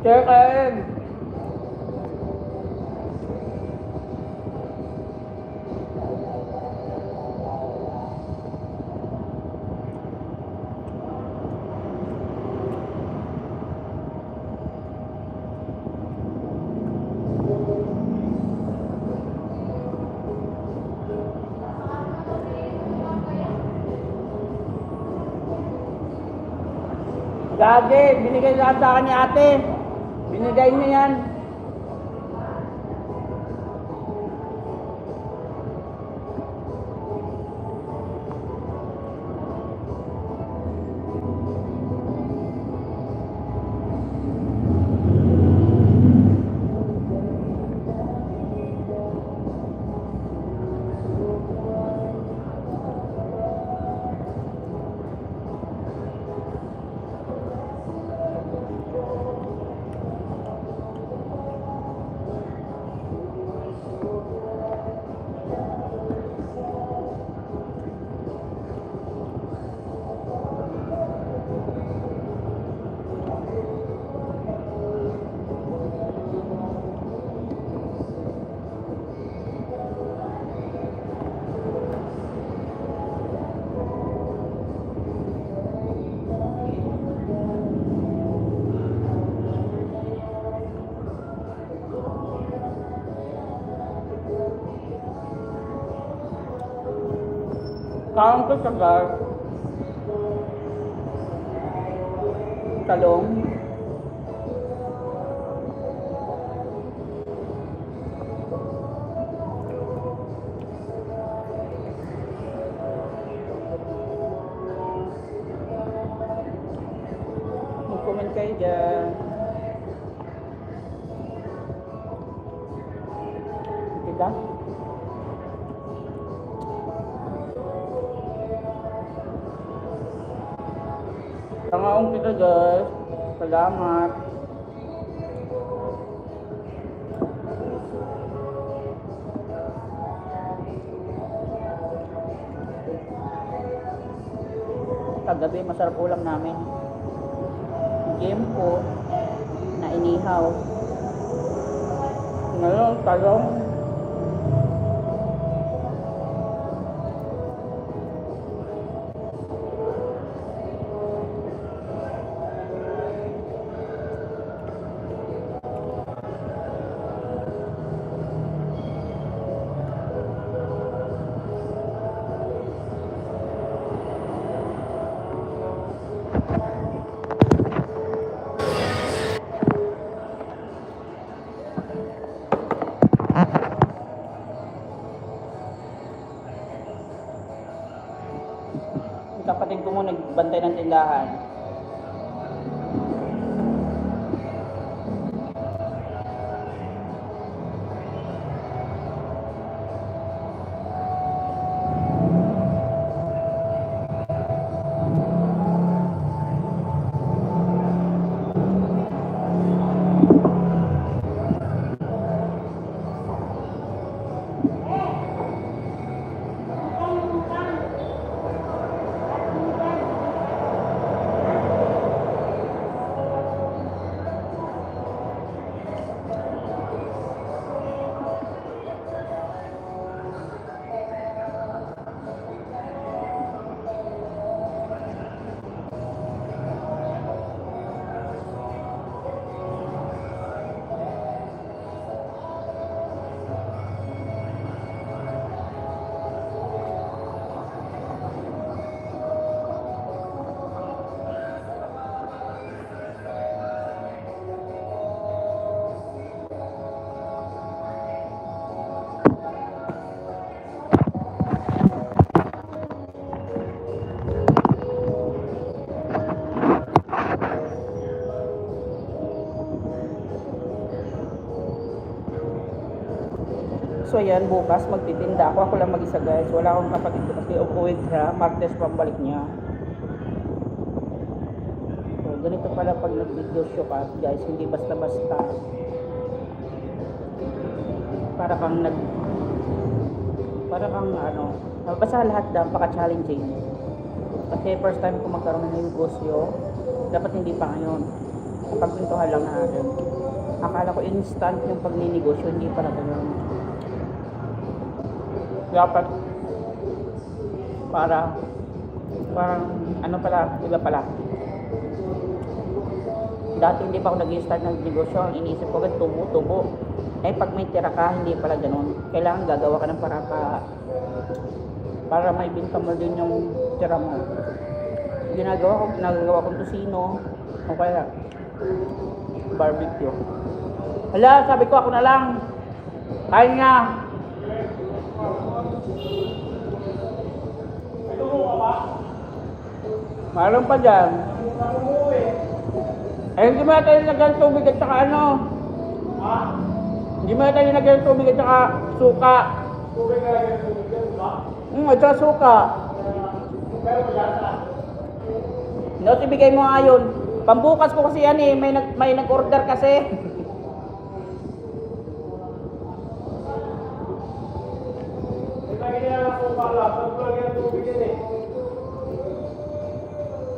Chicken! Gagi, binigay sa akin ni ate. Binigay niya yan. Kaon ko sa gar. Talong. Mag-comment kayo dyan. Diba? Tangaong kita guys. Salamat. Kagabi masarap ulam namin. Game po na inihaw. Ngayon talong. Kapatid ko mo nagbantay ng tindahan. So ayan, bukas magtitinda ako. Ako lang mag-isa guys. Wala akong kapatid ko kasi uuwi siya. Martes pambalik niya. So ganito pala pag nag-video show ka guys. Hindi basta-basta. Para kang basta lahat napaka-challenging. Kasi first time ko magkaroon ng negosyo. Dapat hindi pa ngayon. Pagpintuhan lang natin. Akala ko instant yung pagninegosyo, hindi pala ganun. Dapat parang ano pala, iba pala. Dati hindi pa ako nag-start ng negosyo, ang iniisip ko agad tubo-tubo. Eh pag may tira ka, hindi pala ganun. Kailangan gagawa ka ng para may binta mo din yung tira mo. Ginagawa kong tusino, o kaya barbecue. Hala, sabi ko ako na lang. Kain nga. Mayroon pa dyan. Eh, hindi mo natin nilagyan tubig at saka ano? Ha? Hindi mo natin nilagyan tubig at saka suka. Tubig na lagyan tubig yan, ba? At saka suka. Pero malasa. No, ibigay mo nga yun. Pambukas ko kasi yan eh. May nag-order kasi.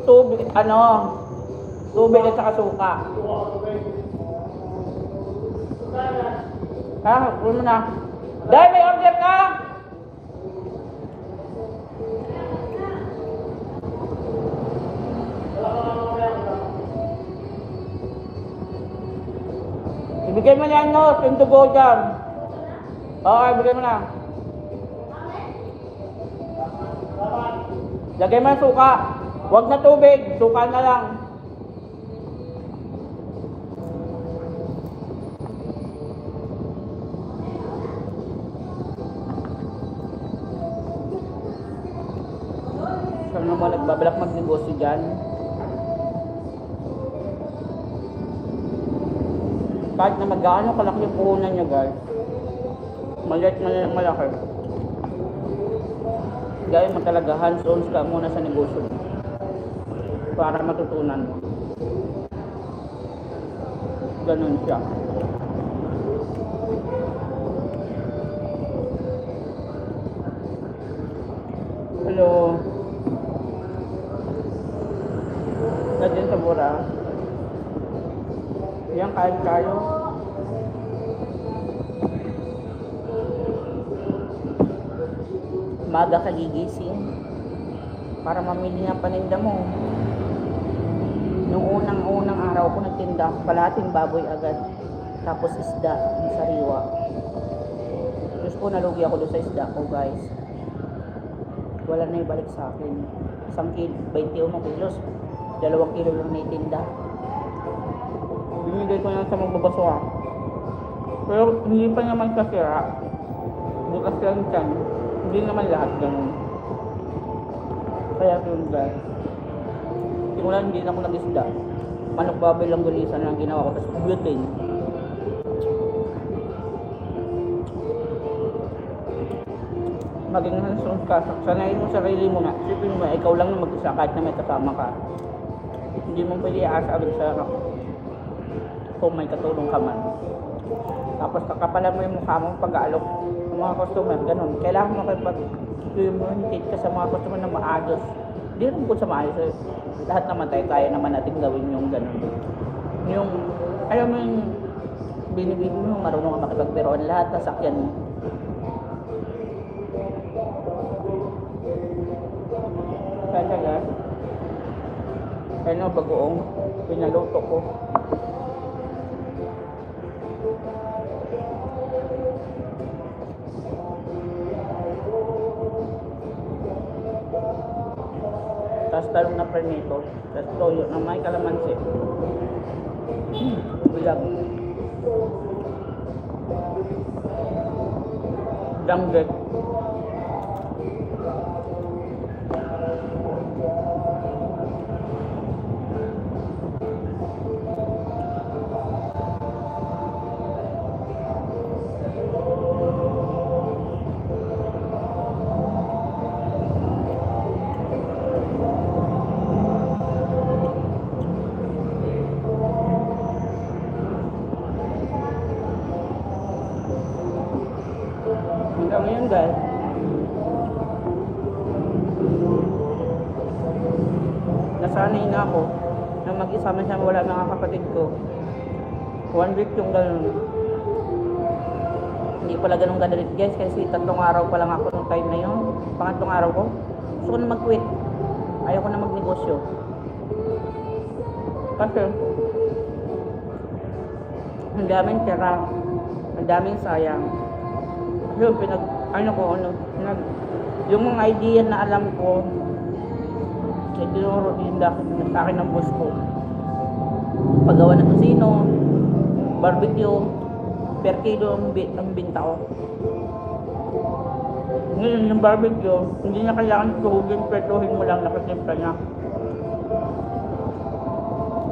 Tubig, tubig at saka suka. Ha? Huwag mo na. Dahil may order ka! Ibigay mo na yan, no? Yung tubo dyan. Oo, ibigay mo na. Lagay mo ng suka. Huwag na tubig. Suka na lang. Saan naman nagbabalak magnegosyo dyan? Kahit na magkano kalaki yung puhunan nyo, guys. Malaki. Gaya mo talaga, hands-on ka muna sa negosyo para matutunan mo. Ganun siya. Hello. Nandiyan sa Bura. Yan, kain tayo. Maga ka gigising para mamili ng paninda mo. Nung unang araw ko nagtinda, kalahating baboy agad. Tapos isda, yung sariwa. Diyos ko, nalugi ako doon sa isda ko, guys. Wala na ibalik sa akin. 21 kilos. 2 kilo lang naitinda. Binigay ko na sa magbabaswa. Pero hindi pa naman kasira. Bukas lang dyan. Hindi naman lahat ganun. Kaya yun, guys. Simulan hindi na ako nag-isda. Manok baboy lang gulisan lang ginawa ko. Tapos gluten. Maging hands-on ka. Sanayin mo sarili mo nga. Sipin mo, ikaw lang na mag-isa kahit na may kasama ka. Hindi mo pwede aasa agad sa kung may katulong ka man. Tapos kakapalan mo yung mukha mo pag-aalok ng mga customer, ganun. Kailangan mo makipag-communicate ka sa mga customer na maayos. Hindi rin po sa maayos. Lahat naman tayo, kaya naman natin gawin yung ganun. Yung, alam mo yung binibig mo, marunong ka makipagbiroan lahat, nasakyan mo. Kaya guys, ano, bagoong pinaluto ko. Tapos talong na prenito. Tapos toyo na may kalamansi. Bilag. Danggit. Hanggang ngayon, guys, nasanay na ako na mag-isa man siya, wala mga kapatid ko. 1 week yung ganun. Hindi pala ganun kadalit guys, kasi 3 araw pa lang ako nung time na yun. Pangatlong araw ko, gusto ko na mag-quit. Ayaw ko na magnegosyo. Kasi, ang daming tira, ang daming sayang. Yung yung mga idea na alam ko, tinuro din sa akin ng boss ko. Paggawa ng tusino, barbecue, per kilo ang binta ko. Ngayon yung barbecue, hindi na kailangan tuhugin, petuhin mo lang, nakatimpla niya.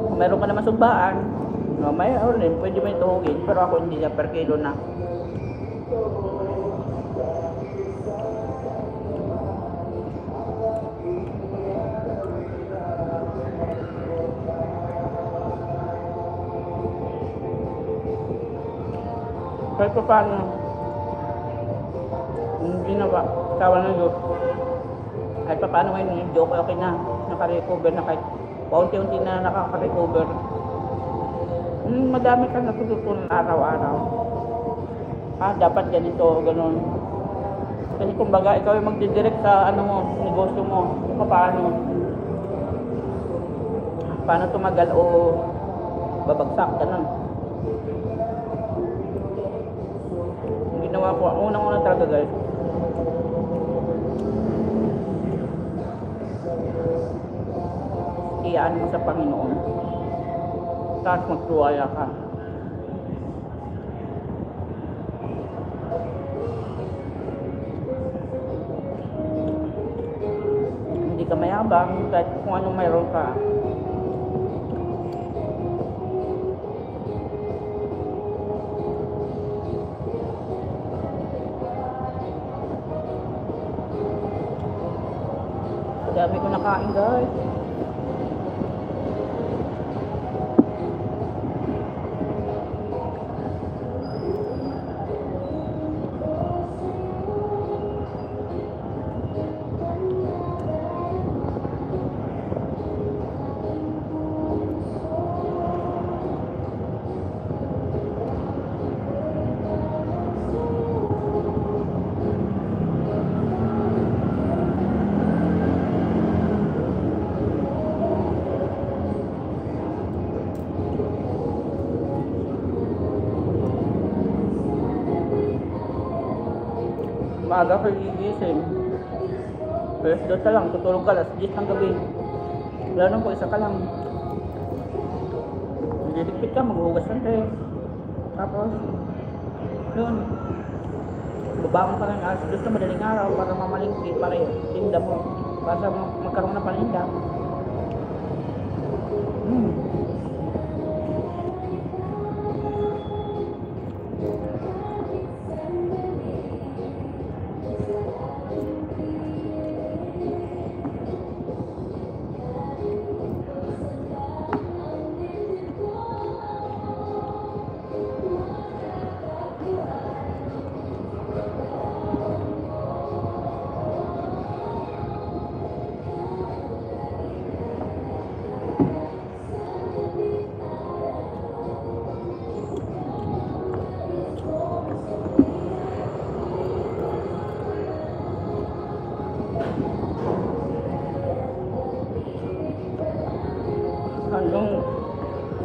Kung meron ka naman sugbaan, may rin, pwede mo yung tuhugin, pero ako hindi na, per kilo na. Kahit pa paano, hindi na ba, tawa ng Diyos. Kahit pa paano ngayon, yung joke okay na, nakarecover na kahit paunti-unti na nakaka-recover. Madami ka natututunan araw-araw. Dapat ganito, ganun. Kasi kumbaga, ikaw yung magdidirect sa negosyo mo, paano tumagal o babagsak, ganun. Ginawa ko, unang-una talaga guys, iyaan mo sa Panginoon, tapos magtuwaya ka. Hindi ka mayabang kahit kung anong mayroon ka. Dami ko nakain guys. Maaga ka gigising. First dose ka lang, tutulog ka, alas 10 ng gabi. Wala nang po, isa ka lang. Liligpit ka, maghuhugas ng tray. Tapos, yun. Babangon ka ng alas 2 na madaling araw para mamalingki, para yun, tinda mo. Para magkaroon ng paninda.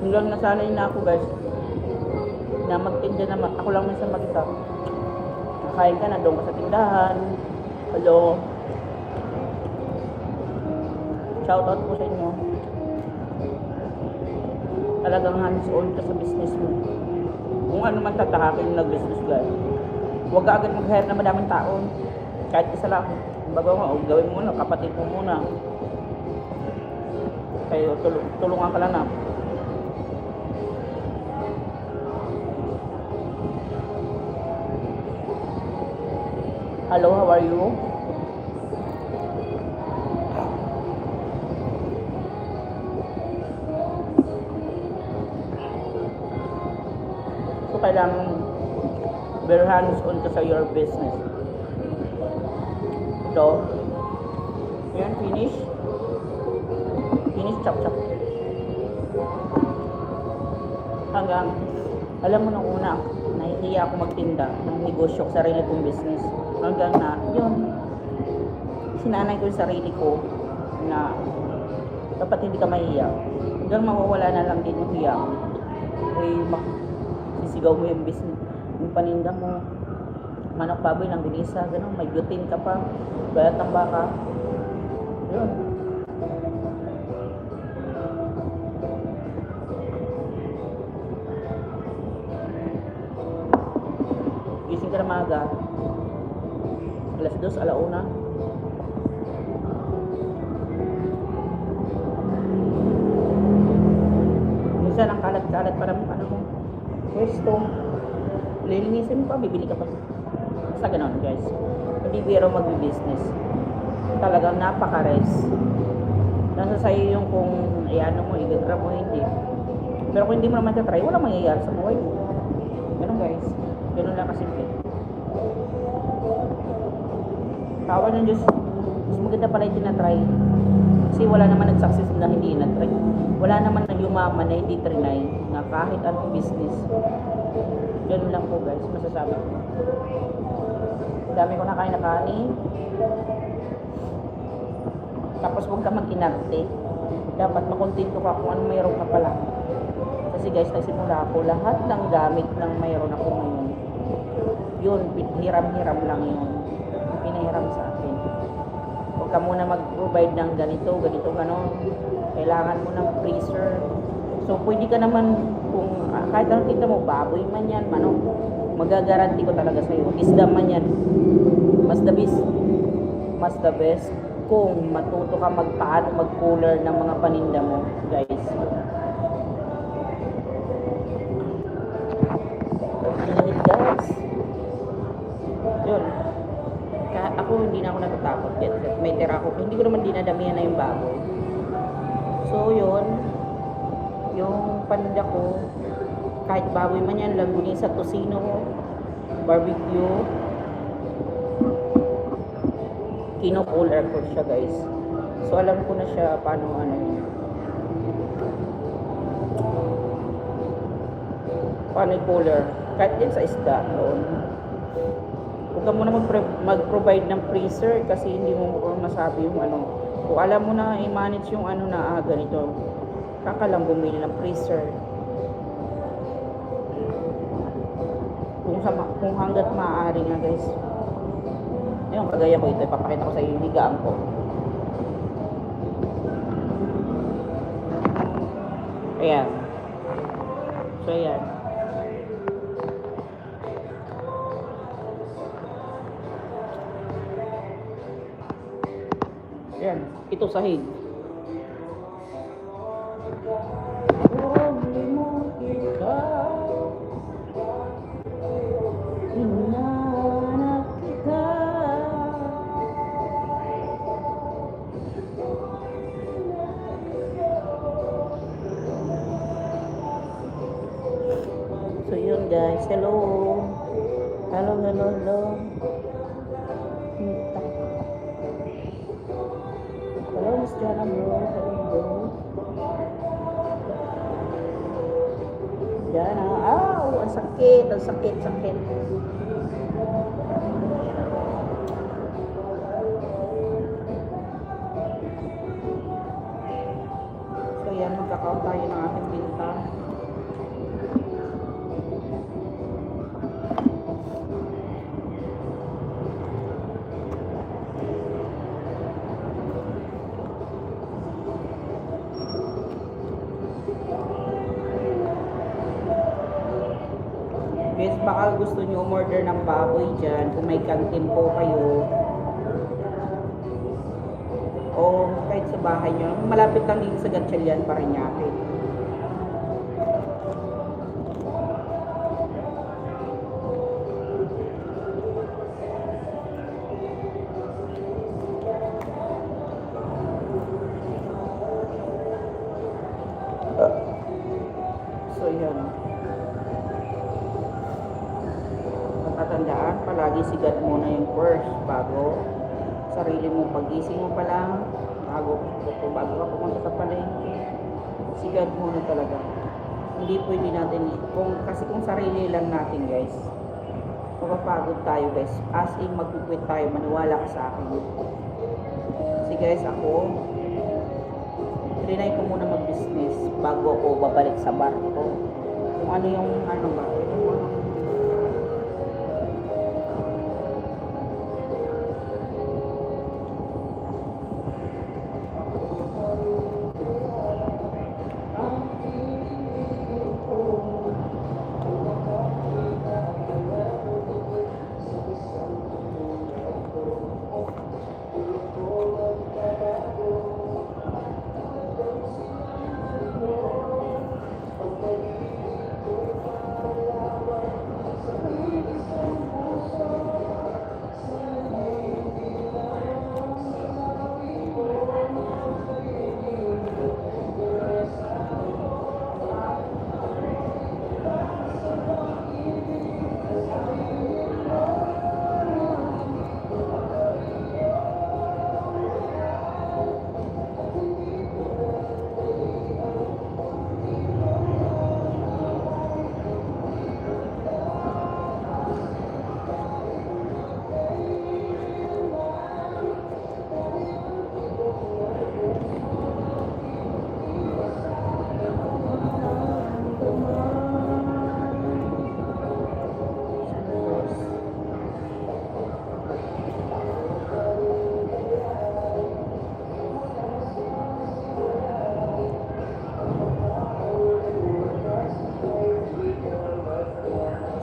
Hanggang nasanay na ako guys na magtinda naman, ako lang minsan mag-isa. Nakain ka na, doon ka sa tindahan. Hello, shout out po sa inyo. Talagang hands on ka sa business mo. Kung ano man tatahakin na business guys, huwag ka agad mag-hire na madaming tao. Kahit isa lang, bago nga, gawin mo muna, kapatid mo muna. Kayo, tulungan ka lang na. Hello, how are you? So, kailangan very hands-on ka sa your business. So, yan, finish. Finish, chop, chop. Hanggang, alam mo nung una, nahihiya ako magtinda ng negosyo, sarili kong business. Hanggang na, yun, sinanay ko yung sarili ko na dapat hindi ka mahihiya. Hanggang mawawala na lang din yung hiya. Eh, sisigaw mo yung business, yung paninda mo, manok, baboy, ng binisa, gano'n, may butane ka pa, bayat ng baka. Yun. Gising ka na maaga. Alas 2, alauna. Minsan ang kalat-kalat para mo, ano mo, pwesto. Lilinisin mo pa, bibili ka pa. Basta ganon, guys. Hindi biro magbi-business. Talagang napaka-res. Nasa sa'yo yung kung iano mo, i-grab mo, hindi. Pero kung hindi mo naman try, walang mangyayari sa buhay mo. Ganon, guys. Ganon lang kasimple. Tawa ng Diyos, mas maganda pala yung tinatry. Kasi wala naman nag-success na hindi na-try. Wala naman nang yumaman na hindi trinay na kahit anong business. Ganun lang po, guys, masasabi ko. Dami ko na kain na kanin. Tapos huwag ka mag-inarte. Dapat makontento ka kung ano mayroon ka pala. Kasi guys, nagsimula ako, lahat ng gamit ng mayroon ako ngayon, yun, hiram-hiram lang yun. Pinahiram sa akin. Huwag ka muna mag-provide ng ganito, ganon. Kailangan mo ng freezer. So, pwede ka naman, kung kahit anong kita mo, baboy man yan, manok, magagaranti ko talaga sa'yo. Isda man yan. Mas the best kung matuto ka paano mag-cooler ng mga paninda mo, guys. Init, guys. Yun. Ako hindi na ako natatakot. May tira ako. Hindi ko naman dinadamihan na yung baboy. So, yun. Yung paninda ko, kahit baboy man yan, langgunisa, tocino, barbecue, kino-cooler ko siya, guys. So, alam ko na siya paano paano i-cooler. Kahit din sa isda, doon. Huwag ka muna mag-provide ng freezer kasi hindi mo masabi yung kung alam mo na i-manage yung ganito, kaka lang bumili ng freezer. Kung hanggat maaari nga, guys. Ayun, kagaya ko ito, ipapakita ko sa iyo yung higaan ko. Ayan. So, ayan. Ayan, ito sahig. So yun, guys, hello, hello, Miss Jana bro, hello. Jana, ang sakit. So yan, magkakaon tayo ng ating pinta. Guys, baka gusto nyo umorder ng baboy dyan, kung may kantin po kayo, o kahit sa bahay nyo, malapit lang dito sa Gatchalian, Parañaque. So yan, tatandaan, palagi sigat muna yung first bago sarili mo, pagising mo pa lang, bago ka pumunta sa palengke, sigat muna talaga. Hindi pwede natin kasi kung sarili lang natin guys, mapapagod tayo guys, as in magkukwit tayo, maniwala ka sa akin. Kasi guys, ako trinay ko muna mag business bago ako babalik sa bar ko. Kung ano yung ano ba,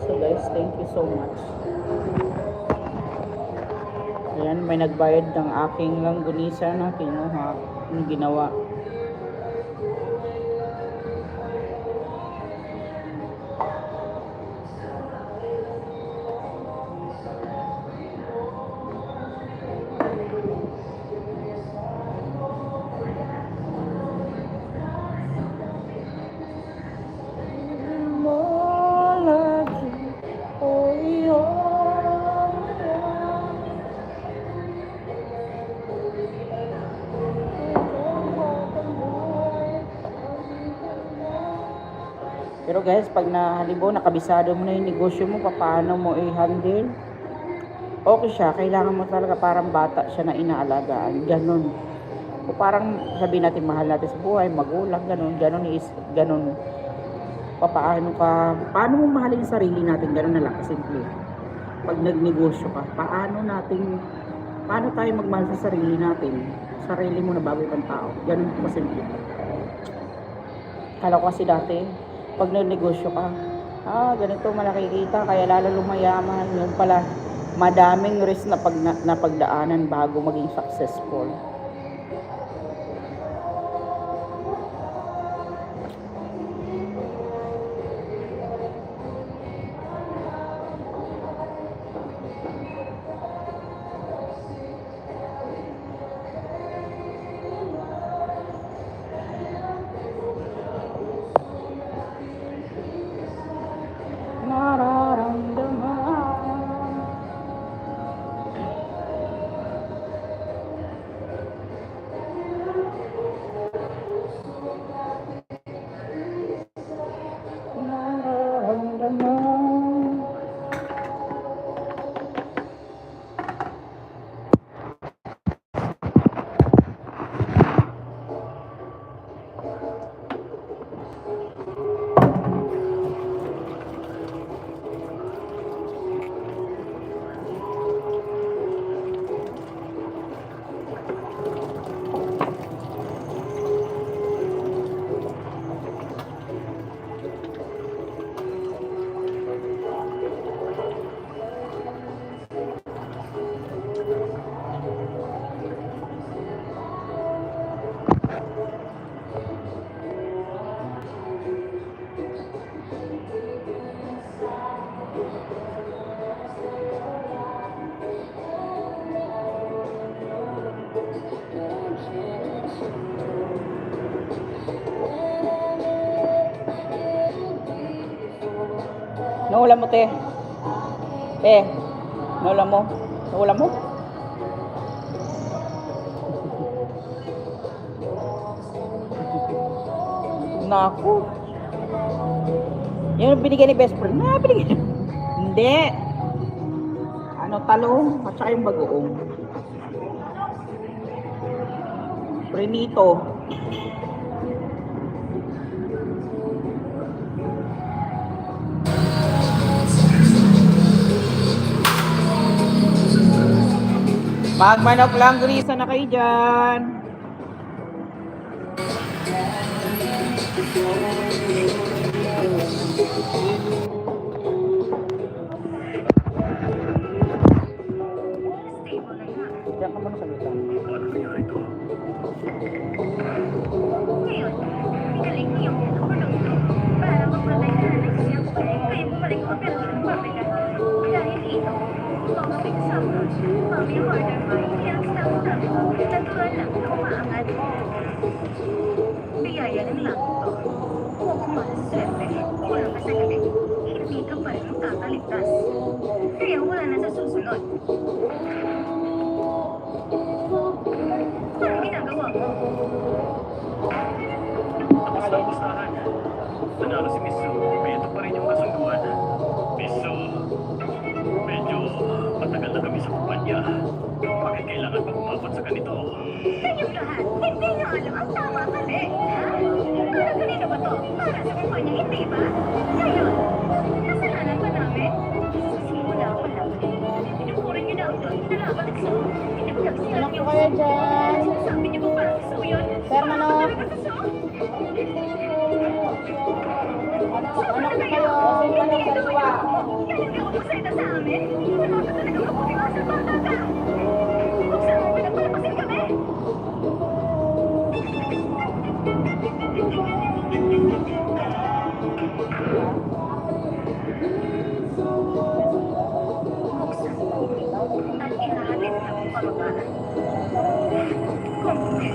so guys, thank you so much. Ayan, may nagbayad ng aking langgunisa na kinuha, yung ginawa. Pero guys, pag nakabisado mo na yung negosyo mo, paano mo i-handle? Okay siya, kailangan mo talaga parang bata siya na inaalagaan, ganun. O parang sabihin natin mahal natin sa buhay, magulang, ganun. Paano mo mahalin yung sarili natin, ganun na lang, kasimple. Pag nagnegosyo ka, paano tayo magmahal sa sarili natin? Sarili mo na bago ibang tao, ganun po kasimple. Kala ko kasi dati, pag nagnegosyo ka, ganito malaki kita, kaya lalo lumayaman. Yun pala, madaming risk na pagdaanan bago maging successful. Naulam mo, te. Te, naulam mo. Naulam mo? Naku. Yung binigay ni best friend. Binigay. Hindi. Ano, talong at saka yung bagoong. Prenito. Magmanok lang, grisa na kayo dyan. Diyan ka muna sa lutang. Ngayon, galing yung kulong to para mapatay na siyang kaya bumalik ko pero ng pabigat. Dahil ito, mga may kasama, mami order mo yung staff-staff, natural lang na umaangat. Biyaya ng lang ito. Huwag mo masaswerte, walang masakali. Hindi ka pa rin kakaligtas. Kaya wala na sa susunod. Ano ginagawa mo? Tapos na ang pustahan. Nanalo si Miss Sue. Ito pa rin yung kasunduan. Miss Sue, medyo matagal na kami sa kumpanya. Bakit kailangan pa umabot sa ganito? Kayong lahat, hindi nyo alam ang tama mali. Ha? Para kanino ba to? Para sa kumpanya, hindi ba? Ngayon, kasalanan ba namin? Simula pa lang. Tinupurin nyo na ang doon na laban at so. Pinagtagsilan Anak nyo. ko kayo dyan. Sinasabi nyo ba parang gusto mo yun? Sir, manok. Talaga sa so? Anak ko kayo. Sino ka sa liwa? Kailan ka magpasayda sa amin? Wala ka talaga mabuting sa bata ka. Huwag saan mo pinagpalapasin kami. At ihahalin ka ng pababaan. Kung hindi,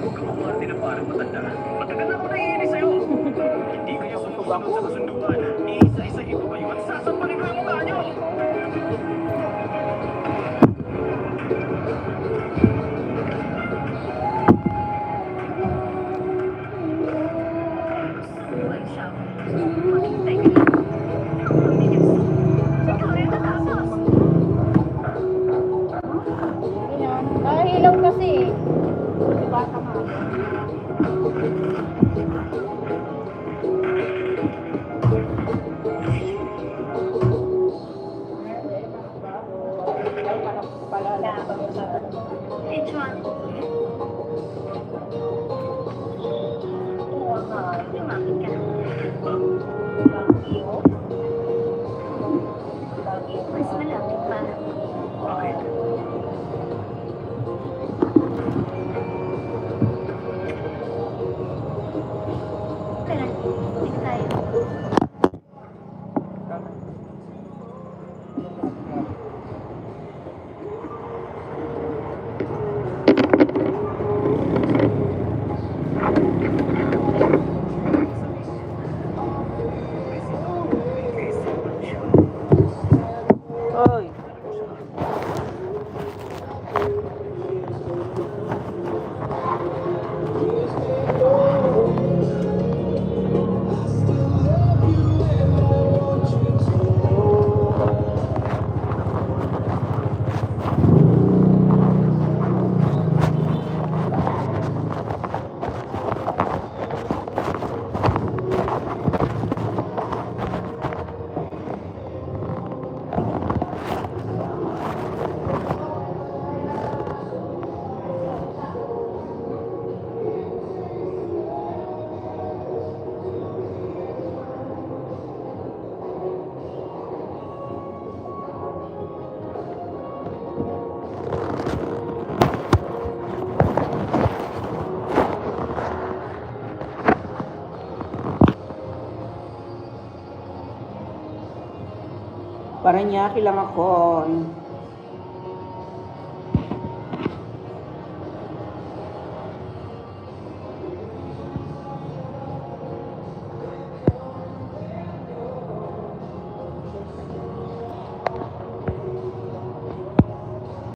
Huwag ka kumarte na parang matanda. Matagal na ako naiinis sa'yo. Hindi kayo sumusunod sa kasunduan. Iisa-isahin ko kayo at sasampalin ko yung mukha nyo. buhay siya. Maghintay ka lang. Ang pamilyas. Ikaw rin natapos. Ayan. Nakahilaw kasi. Diba, tama. Which one? Oo nga, lumapit ka. Bagyo? Mas malapit pa. Bakit? Tara, dito tayo. Oy. Paranaque lang ako.